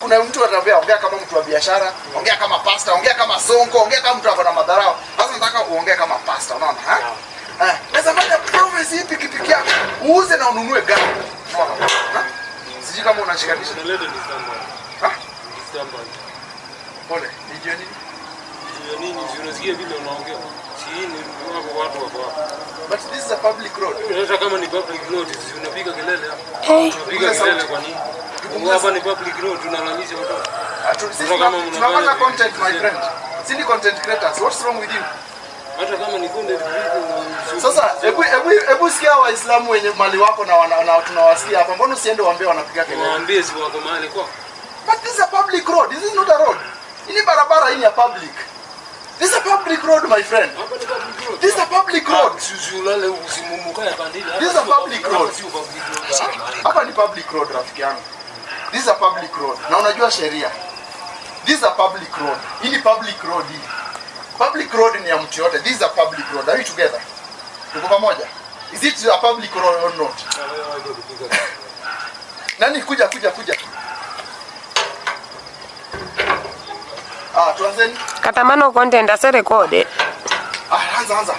Kuna mtu anatembea, ongea kama mtu wa biashara, ongea kama pastor, ongea kama sonko, ongea kama mtu ana madharau. Sasa nataka uongee kama pastor, unaona? Naweza fanya prophecy hii pikipiki yako, uuze na ununue gari. Unaona? Sijui kama unashikanisha. Pole, nijue nini? Nini unasikia vile unaongea? Si ni watu wako hapa. But this is a public road. Hata kama ni public road, unapiga kelele hapa. Unapiga kelele kwa nini? Hapa ni public road, tunalamisha watu. Tunafanya content, my friend. Sisi content creators. What's wrong with you? Hata kama ni content creators. Sasa hebu sikia Waislamu wenye mali wako na tunawasikia hapa. Mbona usiende waambie wanapiga kelele? Waambie si wako mahali kwa. But this is a public road. This is not a road. Hii barabara hii ni ya public. This is a public road, my friend. This is a public road. This is a public road. Hapa ni public road, rafiki yangu. This is a public road. Na unajua sheria. This is a public road. Hii ni public road hii. Public road ni ya mtu yote. This is a public road. Are we together? Tuko pamoja? Is it a public road or not? Nani kuja. Tuanzeni. Katamano content ase record. Anza.